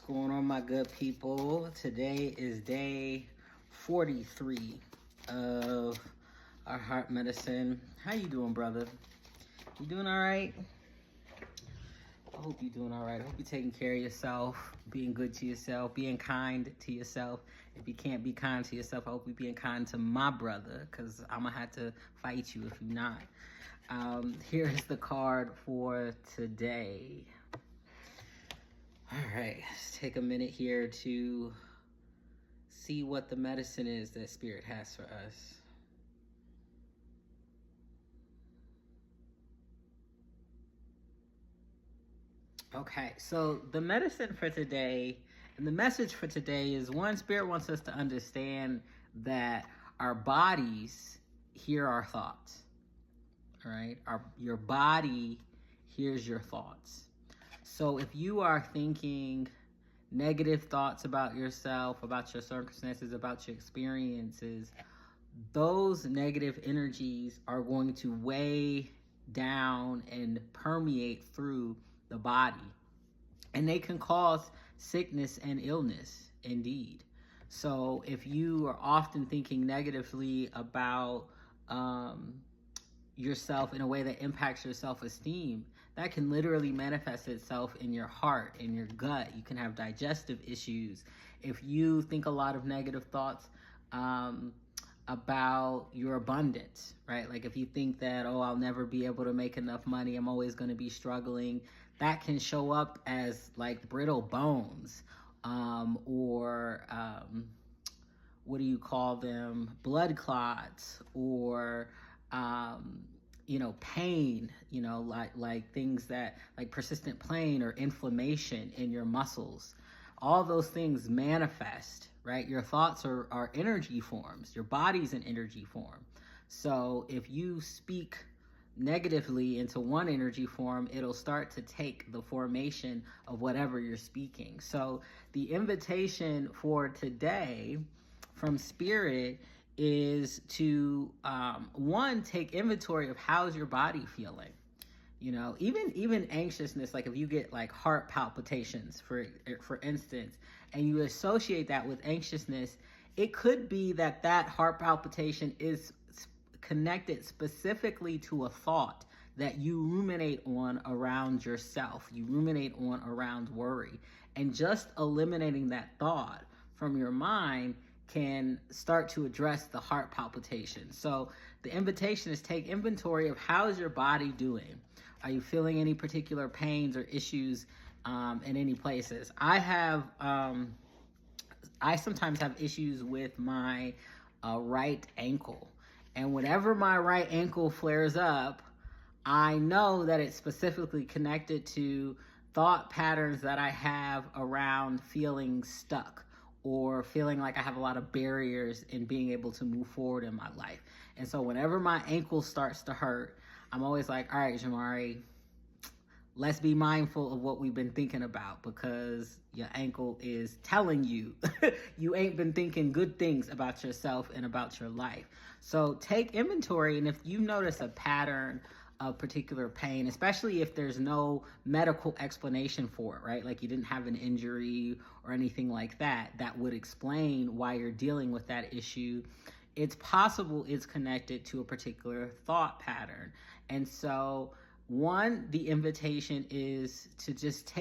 going on, my good people? Today is day 43 of our heart medicine. How you doing, brother? You doing all right? I hope you're doing all right. I hope you're taking care of yourself, being good to yourself, being kind to yourself. If you can't be kind to yourself, I hope you're being kind to my brother, because I'm going to have to fight you if you're not. Here's the card for today. All right, let's take a minute here to see what the medicine is that Spirit has for us. Okay, so the medicine for today and the message for today is, one, Spirit wants us to understand that our bodies hear our thoughts. All right, your body hears your thoughts. So if you are thinking negative thoughts about yourself, about your circumstances, about your experiences, those negative energies are going to weigh down and permeate through the body. And they can cause sickness and illness, indeed. So if you are often thinking negatively about yourself in a way that impacts your self-esteem, that can literally manifest itself in your heart, in your gut. You can have digestive issues. If you think a lot of negative thoughts about your abundance, right? Like if you think that, oh, I'll never be able to make enough money, I'm always going to be struggling, that can show up as like brittle bones, or what do you call them? Blood clots, or pain, like things that, like persistent pain or inflammation in your muscles. All those things manifest, right? Your thoughts are energy forms. Your body's an energy form. So if you speak negatively into one energy form, it'll start to take the formation of whatever you're speaking. So the invitation for today from Spirit is to, one, take inventory of how's your body feeling. Even anxiousness, like if you get like heart palpitations, for instance, and you associate that with anxiousness, it could be that heart palpitation is connected specifically to a thought that you ruminate on around yourself. You ruminate on around worry. And just eliminating that thought from your mind can start to address the heart palpitation. So the invitation is, take inventory of how's your body doing. Are you feeling any particular pains or issues in any places? I sometimes have issues with my right ankle. And whenever my right ankle flares up, I know that it's specifically connected to thought patterns that I have around feeling stuck, or feeling like I have a lot of barriers in being able to move forward in my life. And so whenever my ankle starts to hurt, I'm always like, all right, Jamari, let's be mindful of what we've been thinking about, because your ankle is telling you you ain't been thinking good things about yourself and about your life. So take inventory, and if you notice a pattern of particular pain, especially if there's no medical explanation for it, right? Like you didn't have an injury or anything like that would explain why you're dealing with that issue. It's possible it's connected to a particular thought pattern. And so, one, the invitation is to just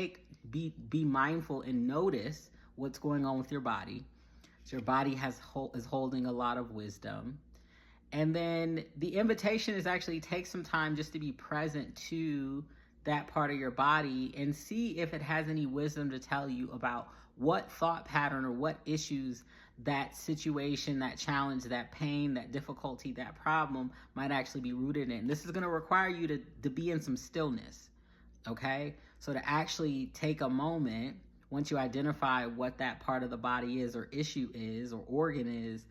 be mindful and notice what's going on with your body. So your body is holding a lot of wisdom. And then the invitation is actually take some time just to be present to that part of your body and see if it has any wisdom to tell you about what thought pattern or what issues that situation, that challenge, that pain, that difficulty, that problem might actually be rooted in. This is going to require you to be in some stillness, okay? So to actually take a moment, once you identify what that part of the body is or issue is or organ is,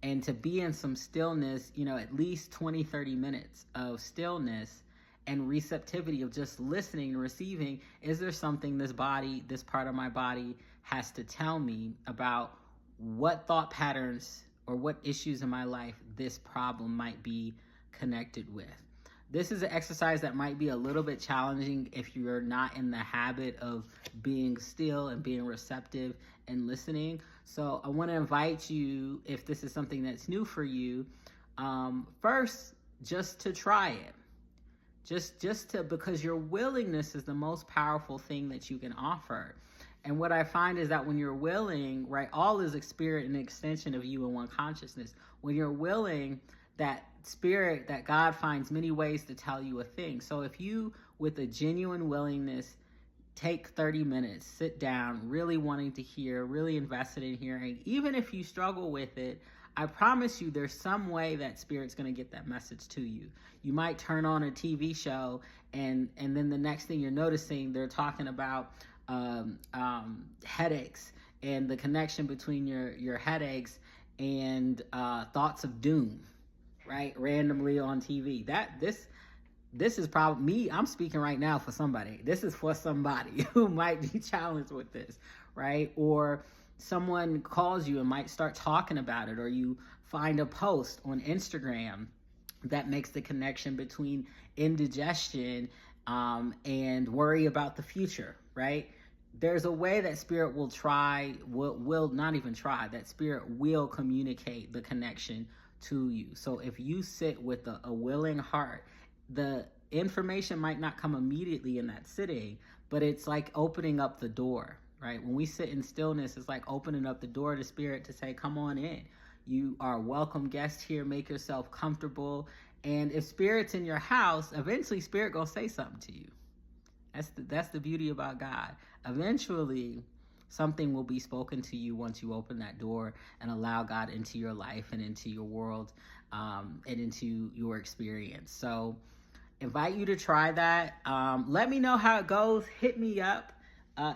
and to be in some stillness, at least 20, 30 minutes of stillness and receptivity of just listening and receiving. Is there something this part of my body has to tell me about what thought patterns or what issues in my life this problem might be connected with? This is an exercise that might be a little bit challenging if you're not in the habit of being still and being receptive and listening. So I want to invite you, if this is something that's new for you, first, just to try it. Just to, because your willingness is the most powerful thing that you can offer. And what I find is that when you're willing, right, all is a spirit and an extension of you in one consciousness. When you're willing, that spirit, that God finds many ways to tell you a thing. So if you, with a genuine willingness, take 30 minutes, sit down, really wanting to hear, really invested in hearing, even if you struggle with it, I promise you there's some way that spirit's going to get that message to you. You might turn on a TV show and then the next thing you're noticing, they're talking about headaches and the connection between your headaches and thoughts of doom, right? Randomly on TV. This is probably me. I'm speaking right now for somebody. This is for somebody who might be challenged with this, right? Or someone calls you and might start talking about it, or you find a post on Instagram that makes the connection between indigestion and worry about the future, right? There's a way that spirit will not even try, that spirit will communicate the connection to you. So if you sit with a willing heart, the information might not come immediately in that sitting, but it's like opening up the door, right? When we sit in stillness, it's like opening up the door to spirit to say, come on in. You are a welcome guest here. Make yourself comfortable. And if spirit's in your house, eventually spirit gonna say something to you. That's the beauty about God. Eventually, something will be spoken to you once you open that door and allow God into your life and into your world and into your experience. So invite you to try that. Let me know how it goes. Hit me up.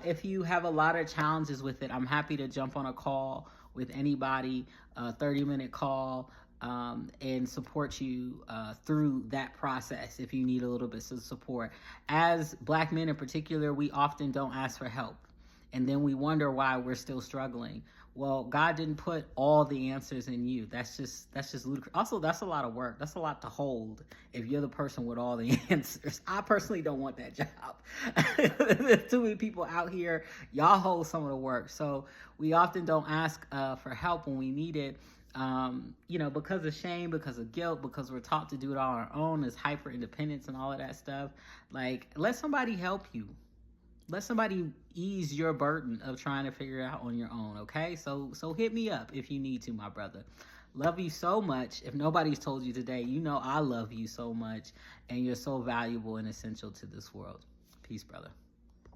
If you have a lot of challenges with it, I'm happy to jump on a call with anybody, a 30-minute call, and support you through that process if you need a little bit of support. As Black men in particular, we often don't ask for help, and then we wonder why we're still struggling. Well, God didn't put all the answers in you. That's just ludicrous. Also, that's a lot of work. That's a lot to hold if you're the person with all the answers. I personally don't want that job. There's too many people out here. Y'all hold some of the work. So we often don't ask for help when we need it. Because of shame, because of guilt, because we're taught to do it all on our own, there's hyper independence and all of that stuff. Like, let somebody help you. Let somebody ease your burden of trying to figure it out on your own, okay? So hit me up if you need to, my brother. Love you so much. If nobody's told you today, you know I love you so much, and you're so valuable and essential to this world. Peace, brother.